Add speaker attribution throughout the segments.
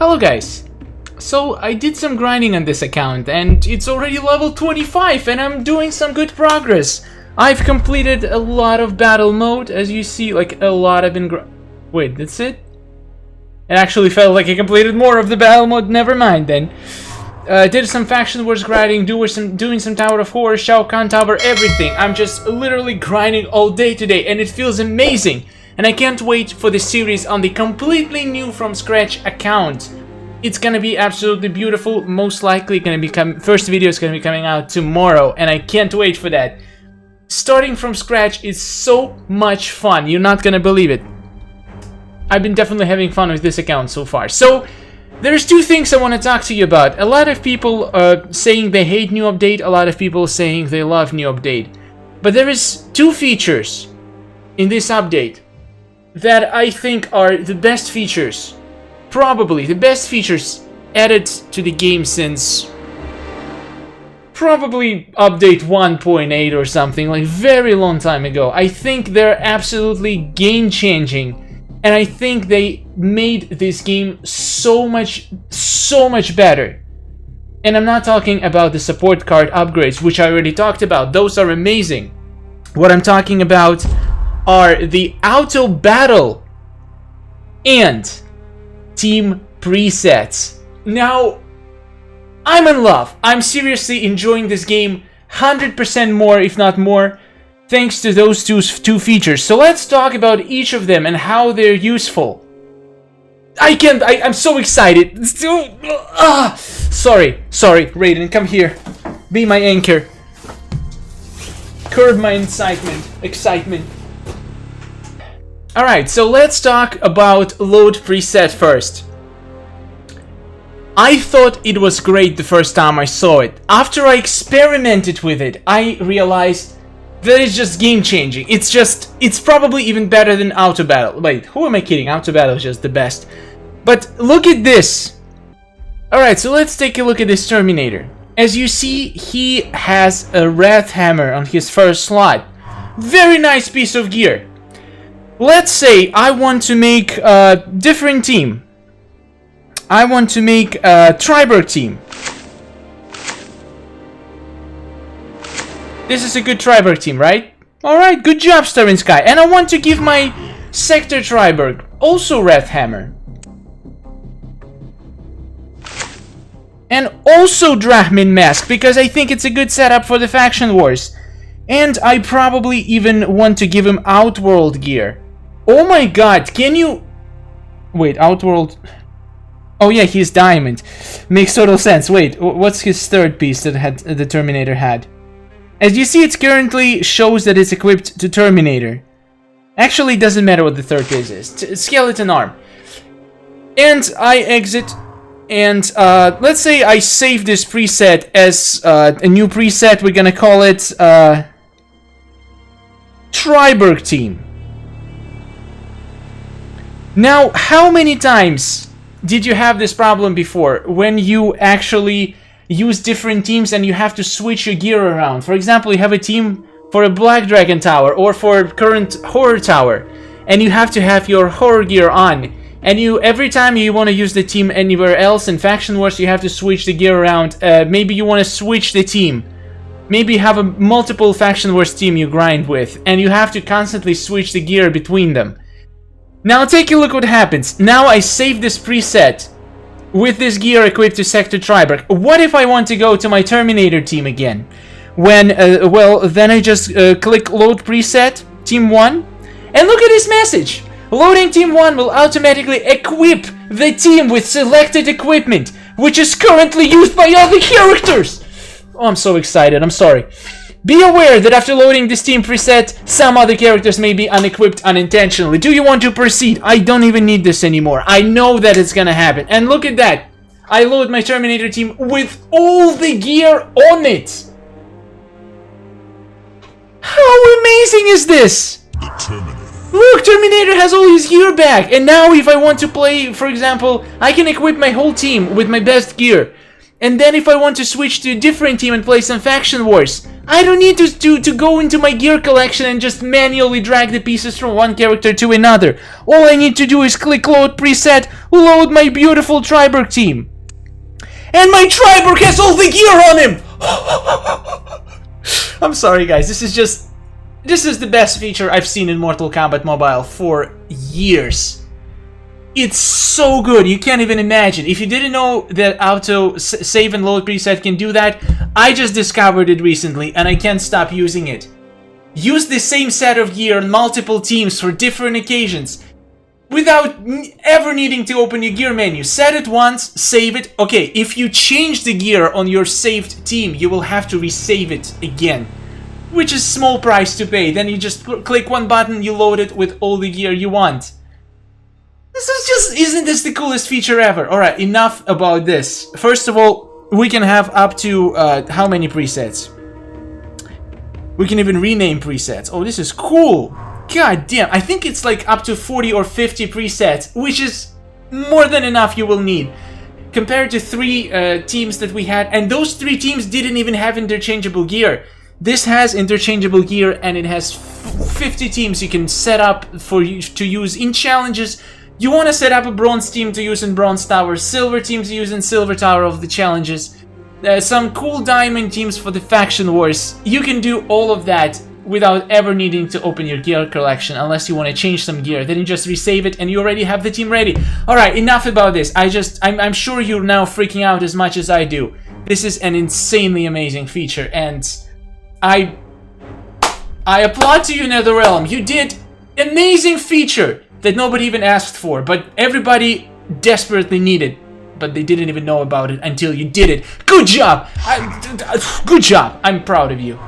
Speaker 1: Hello guys! So I did some grinding on this account and it's already level 25 and I'm doing some good progress. I've completed a lot of battle mode, as you see, like a lot of Wait, that's it? It actually felt like I completed more of the battle mode, never mind then. Did some faction wars grinding, doing some Tower of Horror, Shao Kahn Tower, everything. I'm just literally grinding all day today and it feels amazing. And I can't wait for the series on the completely new from scratch account. It's gonna be absolutely beautiful. Most likely gonna be first video is gonna be coming out tomorrow, and I can't wait for that. Starting from scratch is so much fun. You're not gonna believe it. I've been definitely having fun with this account so far. So there's two things I want to talk to you about. A lot of people saying they hate new update. A lot of people saying they love new update. But there is two features in this update that I think are the best features, probably the best features added to the game since probably update 1.8 or something, like very long time ago. I think they're absolutely game changing, and I think they made this game so much better. And I'm not talking about the support card upgrades, which I already talked about. Those are amazing. What I'm talking about are the auto battle and team presets. Now, I'm in love. I'm seriously enjoying this game 100% more, if not more, thanks to those two features. So let's talk about each of them and how they're useful. I'm so excited. Sorry, Raiden, come here. Be my anchor. Curb my excitement. Alright, so let's talk about load preset first. I thought it was great the first time I saw it. After I experimented with it, I realized that it's just game changing. It's probably even better than auto battle. Wait, who am I kidding? Auto battle is just the best. But look at this. Alright, so let's take a look at this Terminator. As you see, he has a Wrath Hammer on his first slot. Very nice piece of gear. Let's say I want to make a different team. I want to make a Triberg team. This is a good Triberg team, right? Alright, good job, Starring Sky. And I want to give my Sector Triberg also Wrath Hammer. And also Drachmin Mask, because I think it's a good setup for the faction wars. And I probably even want to give him Outworld gear. Oh my god, can you... Wait, Outworld... Oh yeah, he's Diamond. Makes total sense. Wait, what's his third piece that the Terminator had? As you see, it currently shows that it's equipped to Terminator. Actually, it doesn't matter what the third piece is. Skeleton arm. And I exit, and let's say I save this preset as a new preset. We're gonna call it Triberg team. Now, how many times did you have this problem before when you actually use different teams and you have to switch your gear around? For example, you have a team for a Black Dragon Tower or for current Horror Tower, and you have to have your Horror gear on. And every time you want to use the team anywhere else in Faction Wars, you have to switch the gear around. Maybe you want to switch the team. Maybe you have a multiple Faction Wars team you grind with, and you have to constantly switch the gear between them. Now take a look what happens. Now I save this preset with this gear equipped to Sector Triberg. What if I want to go to my Terminator team again? Well, then I just click Load Preset, Team 1, and look at this message. Loading Team 1 will automatically equip the team with selected equipment, which is currently used by other characters. Oh, I'm so excited, I'm sorry. Be aware that after loading this team preset, some other characters may be unequipped unintentionally. Do you want to proceed? I don't even need this anymore. I know that it's gonna happen. And look at that. I load my Terminator team with all the gear on it. How amazing is this? Look, Terminator has all his gear back. And now if I want to play, for example, I can equip my whole team with my best gear. And then if I want to switch to a different team and play some Faction Wars, I don't need to go into my gear collection and just manually drag the pieces from one character to another. All I need to do is click Load Preset, load my beautiful Triberg team. And my Triberg has all the gear on him! I'm sorry guys, this is the best feature I've seen in Mortal Kombat Mobile for years. It's so good, you can't even imagine. If you didn't know that auto save and load preset can do that, I just discovered it recently and I can't stop using it. Use the same set of gear on multiple teams for different occasions without ever needing to open your gear menu. Set it once, save it. Okay, if you change the gear on your saved team, you will have to resave it again, which is small price to pay. Then you just click one button, you load it with all the gear you want. This is just, isn't this the coolest feature ever? Alright, enough about this. First of all, we can have up to, how many presets? We can even rename presets. Oh, this is cool. God damn, I think it's like up to 40 or 50 presets, which is more than enough you will need. Compared to 3 teams that we had, and those 3 teams didn't even have interchangeable gear. This has interchangeable gear and it has 50 teams you can set up for you to use in challenges. You want to set up a bronze team to use in Bronze Tower, silver team to use in Silver Tower of the challenges, some cool diamond teams for the faction wars. You can do all of that without ever needing to open your gear collection unless you want to change some gear. Then you just resave it and you already have the team ready. Alright, enough about this. I'm sure you're now freaking out as much as I do. This is an insanely amazing feature and I applaud to you, NetherRealm. You did an amazing feature that nobody even asked for, but everybody desperately needed, but they didn't even know about it until you did it. Good job! Good job! I'm proud of you.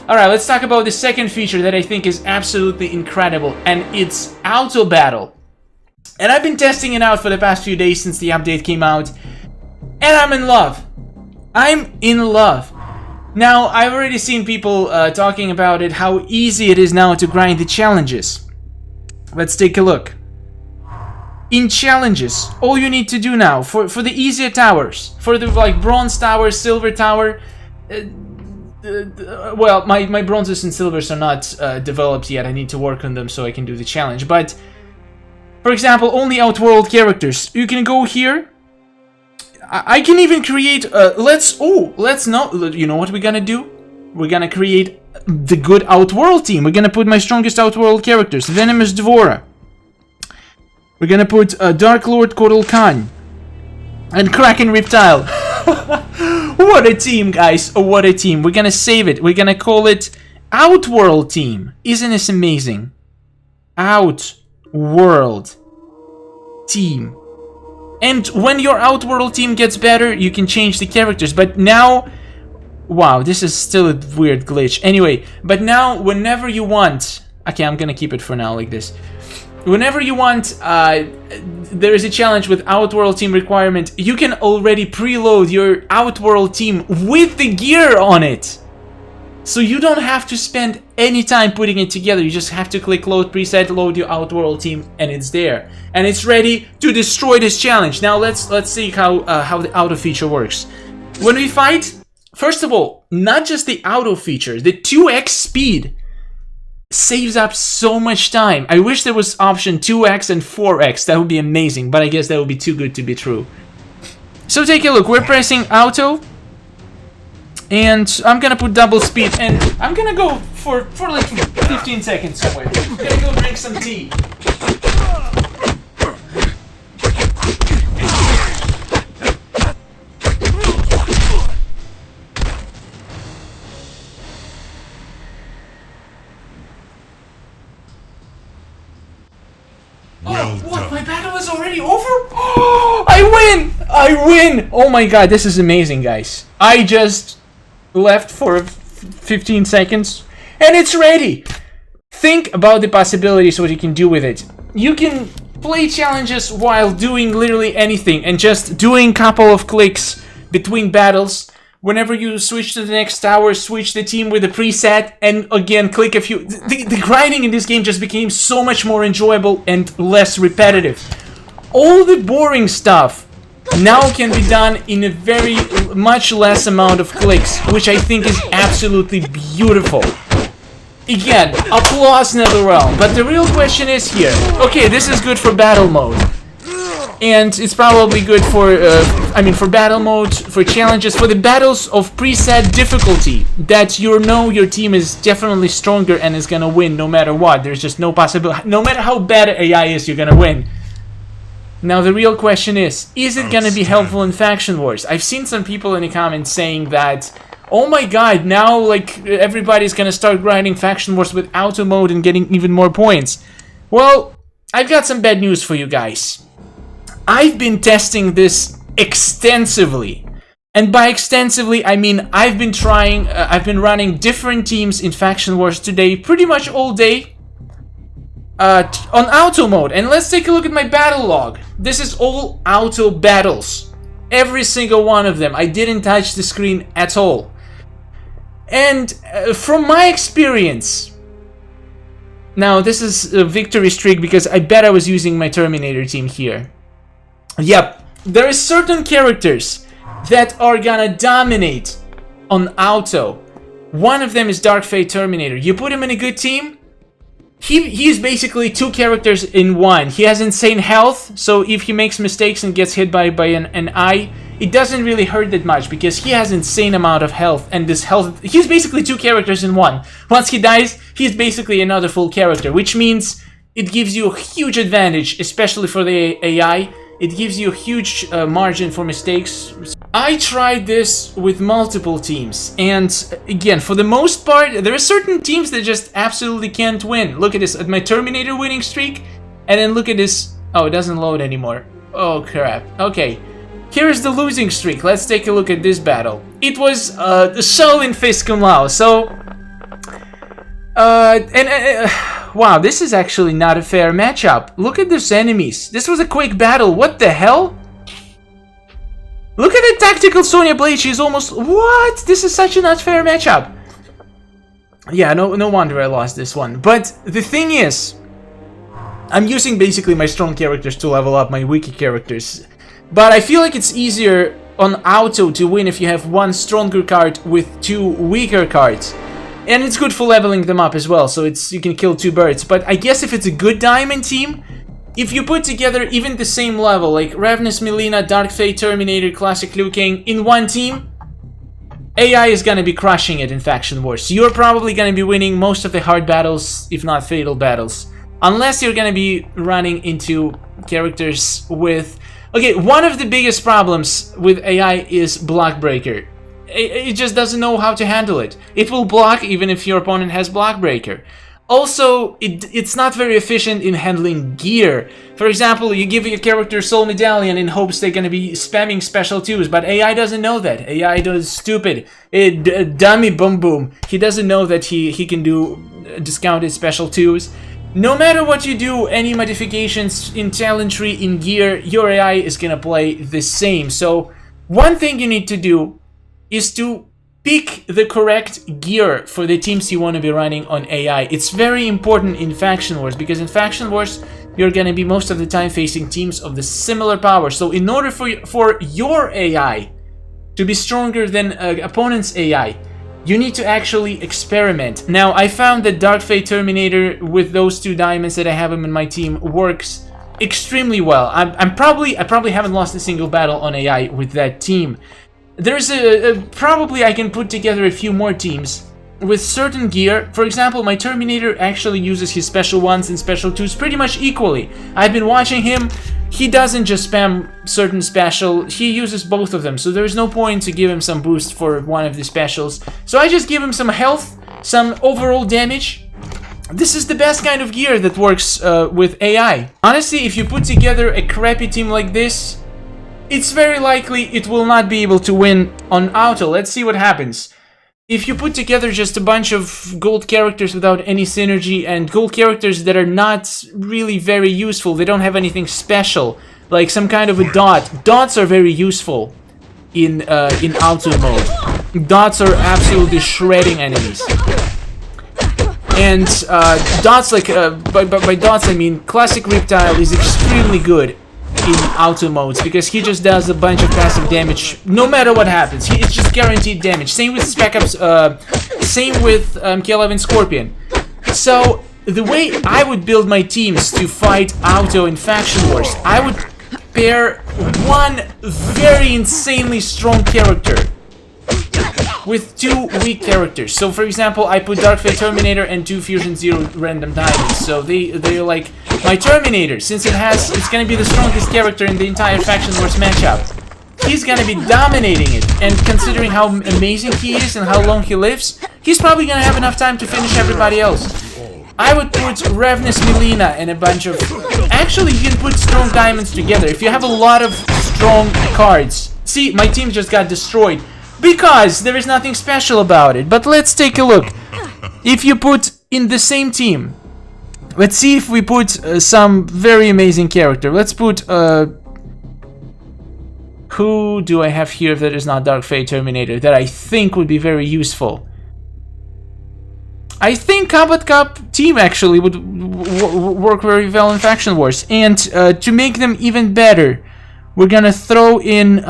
Speaker 1: Alright, let's talk about the second feature that I think is absolutely incredible, and it's Auto Battle. And I've been testing it out for the past few days since the update came out, and I'm in love. I'm in love. Now, I've already seen people talking about it, how easy it is now to grind the challenges. Let's take a look. In challenges, all you need to do now, for the easier towers, for the like Bronze Tower, Silver Tower, well, my bronzes and silvers are not developed yet. I need to work on them so I can do the challenge. But, for example, only Outworld characters. You can go here. I can even create, let's not, you know what we're gonna do? We're gonna create the good Outworld team. We're gonna put my strongest Outworld characters. Venomous Dvora. We're gonna put Dark Lord Kotal Khan. And Kraken Reptile. What a team, guys. Oh, what a team. We're gonna save it. We're gonna call it Outworld Team. Isn't this amazing? Outworld Team. And when your Outworld team gets better, you can change the characters. But now... Wow, this is still a weird glitch. Anyway, but now, whenever you want... Okay, I'm gonna keep it for now like this. Whenever you want, there is a challenge with Outworld team requirement. You can already preload your Outworld team with the gear on it. So you don't have to spend any time putting it together. You just have to click load preset, load your Outworld team, and it's there. And it's ready to destroy this challenge. Now let's see how the auto feature works. When we fight, first of all, not just the auto feature, the 2x speed saves up so much time. I wish there was option 2x and 4x. That would be amazing, but I guess that would be too good to be true. So take a look. We're pressing auto. And I'm gonna put double speed, and I'm gonna go for like 15 seconds somewhere. I'm gonna go drink some tea. Oh, what? My battle is already over? Oh, I win! I win! Oh my god, this is amazing, guys. I just left for 15 seconds and it's ready. Think about the possibilities, what you can do with it. You can play challenges while doing literally anything and just doing a couple of clicks between battles. Whenever you switch to the next tower, switch the team with a preset and again click a few. The grinding in this game just became so much more enjoyable and less repetitive. All the boring stuff now can be done in a very much less amount of clicks, which I think is absolutely beautiful. Again, applause NetherRealm, but the real question is here. Okay, this is good for battle mode. And it's probably good for, for battle mode, for challenges, for the battles of preset difficulty, that you know your team is definitely stronger and is gonna win no matter what. There's just no possibility, no matter how bad AI is, you're gonna win. Now the real question is it gonna be helpful in Faction Wars? I've seen some people in the comments saying that, oh my god, now like everybody's gonna start grinding Faction Wars with auto mode and getting even more points. Well, I've got some bad news for you guys. I've been testing this extensively. And by extensively, I mean I've been running different teams in Faction Wars today, pretty much all day, on auto mode. And let's take a look at my battle log. This is all auto battles. Every single one of them. I didn't touch the screen at all. And from my experience, now this is a victory streak because I bet I was using my Terminator team here. Yep, there are certain characters that are gonna dominate on auto. One of them is Dark Fate Terminator. You put him in a good team, he's basically two characters in one. He has insane health, so if he makes mistakes and gets hit by an eye, it doesn't really hurt that much because he has insane amount of health, and this health, he's basically two characters in one. Once he dies, he's basically another full character, which means it gives you a huge advantage, especially for the AI. It gives you a huge margin for mistakes. I tried this with multiple teams, and again, for the most part, there are certain teams that just absolutely can't win. Look at this, at my Terminator winning streak, and then look at this. Oh, it doesn't load anymore. Oh crap. Okay, here's the losing streak. Let's take a look at this battle. It was the Shaolin Fist Kung Lao. So, wow, this is actually not a fair matchup. Look at these enemies. This was a quick battle. What the hell? Look at the tactical Sonya Blade. She's almost... What? This is such an unfair matchup. Yeah, no wonder I lost this one. But the thing is, I'm using basically my strong characters to level up my weaker characters. But I feel like it's easier on auto to win if you have one stronger card with two weaker cards. And it's good for leveling them up as well, so you can kill two birds. But I guess if it's a good diamond team, if you put together even the same level, like Ravenous Melina, Dark Fate Terminator, Classic Liu Kang in one team, AI is gonna be crushing it in Faction Wars. You're probably gonna be winning most of the hard battles, if not fatal battles. Unless you're gonna be running into characters with... Okay, one of the biggest problems with AI is Block Breaker. It just doesn't know how to handle it. It will block even if your opponent has Block Breaker. Also, it's not very efficient in handling gear. For example, you give your character Soul Medallion in hopes they're gonna be spamming special 2s, but AI doesn't know that. AI does stupid. Dummy boom boom. He doesn't know that he can do discounted special 2s. No matter what you do, any modifications in talent tree, in gear, your AI is gonna play the same. So, one thing you need to do is to pick the correct gear for the teams you want to be running on AI. It's very important in Faction Wars, because in Faction Wars, you're gonna be most of the time facing teams of the similar power. So in order for your AI to be stronger than opponent's AI, you need to actually experiment. Now, I found that Dark Fate Terminator with those two diamonds that I have him in my team works extremely well. I probably haven't lost a single battle on AI with that team. There's probably I can put together a few more teams with certain gear. For example, my Terminator actually uses his special 1s and special 2s pretty much equally. I've been watching him. He doesn't just spam certain special, he uses both of them, so there's no point to give him some boost for one of the specials. So I just give him some health, some overall damage. This is the best kind of gear that works with AI. Honestly, if you put together a crappy team like this, it's very likely it will not be able to win on auto. Let's see what happens. If you put together just a bunch of gold characters without any synergy, and gold characters that are not really very useful, they don't have anything special, like some kind of a dot. Dots are very useful in auto mode. Dots are absolutely shredding enemies. And dots, like, by dots I mean Classic Reptile is extremely good in auto modes, because he just does a bunch of passive damage no matter what happens. It's just guaranteed damage. Same with Spec Ops, same with MK11 Scorpion. So the way I would build my teams to fight auto in Faction Wars, I would pair one very insanely strong character with two weak characters. So for example, I put Dark Fate Terminator and two Fusion Zero random diamonds. So they're like my Terminator, since it's gonna be the strongest character in the entire Faction Wars matchup. He's gonna be dominating it, and considering how amazing he is and how long he lives, he's probably gonna have enough time to finish everybody else. I would put Revnus Melina and a bunch of... Actually, you can put strong diamonds together if you have a lot of strong cards. See, my team just got destroyed because there is nothing special about it. But let's take a look. If you put in the same team, let's see if we put some very amazing character. Let's put... who do I have here that is not Dark Fate Terminator that I think would be very useful? I think Combat Cup team actually would work very well in Faction Wars. And to make them even better, we're gonna throw in...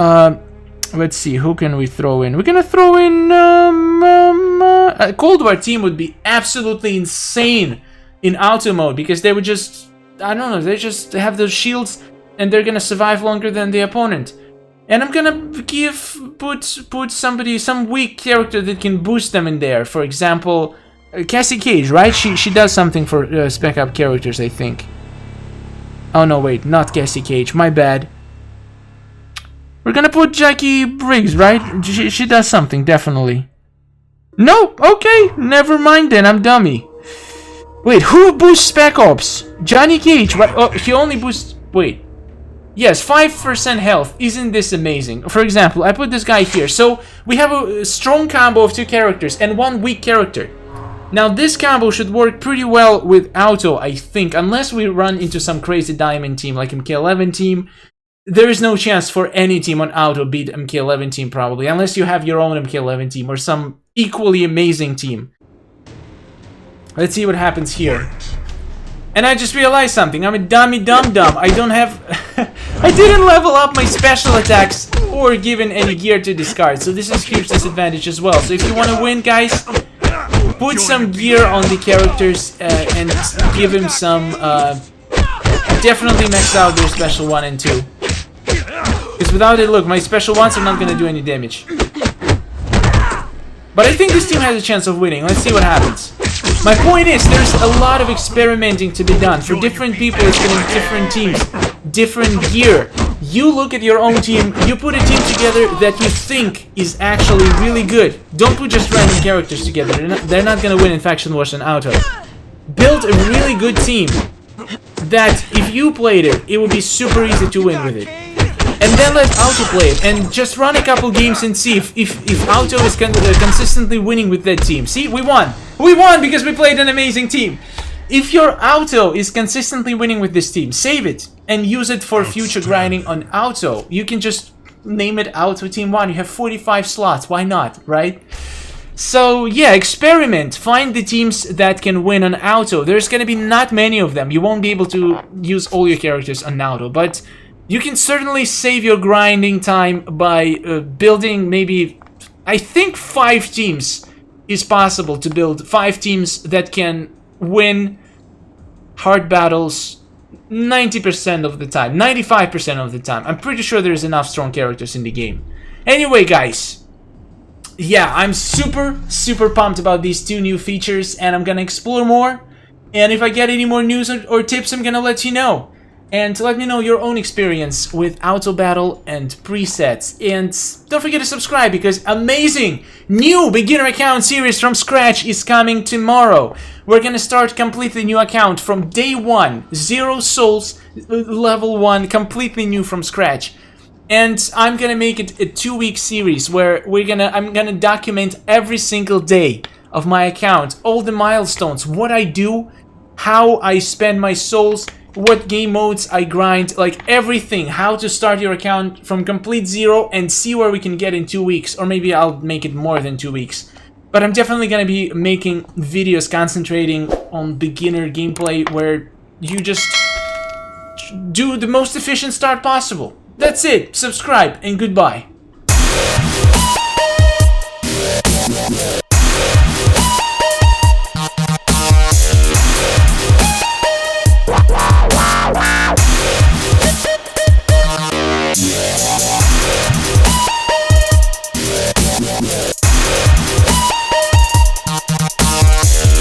Speaker 1: let's see, who can we throw in? We're gonna throw in... a Cold War team would be absolutely insane in auto mode, because they would just... I don't know, they just have those shields and they're gonna survive longer than the opponent. And I'm gonna put somebody, some weak character that can boost them in there. For example... Cassie Cage, right? She does something for spec up characters, I think. Oh no, wait, not Cassie Cage, my bad. We're gonna put Jackie Briggs, right? She does something, definitely. No, okay, never mind then, I'm dummy. Wait, who boosts Spec Ops? Johnny Cage, right? Oh, he only boosts... Wait. Yes, 5% health. Isn't this amazing? For example, I put this guy here. So, we have a strong combo of two characters and one weak character. Now, this combo should work pretty well with auto, I think, unless we run into some crazy diamond team like MK11 team. There is no chance for any team on auto beat MK11 team, probably, unless you have your own MK11 team or some equally amazing team. Let's see what happens here. And I just realized something. I'm a dummy dum-dum. I don't have... I didn't level up my special attacks or given any gear to discard, so this is a huge disadvantage as well. So if you want to win, guys... Put some gear on the characters and give him some... definitely max out their special 1 and 2. Because without it, look, my special 1s are not going to do any damage. But I think this team has a chance of winning. Let's see what happens. My point is, there's a lot of experimenting to be done. For different people, it's going to be different teams, different gear. You look at your own team, you put a team together that you think is actually really good. Don't put just random characters together. They're not going to win in Faction Wars and Auto. Build a really good team that, if you played it, it would be super easy to win with it. And then let Auto play it, and just run a couple games and see if Auto is consistently winning with that team. See, we won! We won because we played an amazing team! If your Auto is consistently winning with this team, save it and use it for future grinding on Auto. You can just name it Auto Team 1. You have 45 slots, why not, right? So yeah, experiment. Find the teams that can win on Auto. There's gonna be not many of them. You won't be able to use all your characters on Auto, but you can certainly save your grinding time by building maybe, I think 5 teams is possible to build. 5 teams that can win hard battles 90% of the time, 95% of the time. I'm pretty sure there's enough strong characters in the game. Anyway, guys, yeah, I'm super pumped about these 2 new features, and I'm gonna explore more. And if I get any more news or tips, I'm gonna let you know. And let me know your own experience with auto battle and presets. And don't forget to subscribe, because amazing new beginner account series from scratch is coming tomorrow. We're gonna start completely new account from day 1, 0 souls, level 1, completely new from scratch. And I'm gonna make it a 2-week series where I'm gonna document every single day of my account, all the milestones, what I do, how I spend my souls, what game modes I grind, like everything, how to start your account from complete 0 and see where we can get in 2 weeks, or maybe I'll make it more than 2 weeks. But I'm definitely gonna be making videos concentrating on beginner gameplay where you just do the most efficient start possible. That's it, subscribe and goodbye.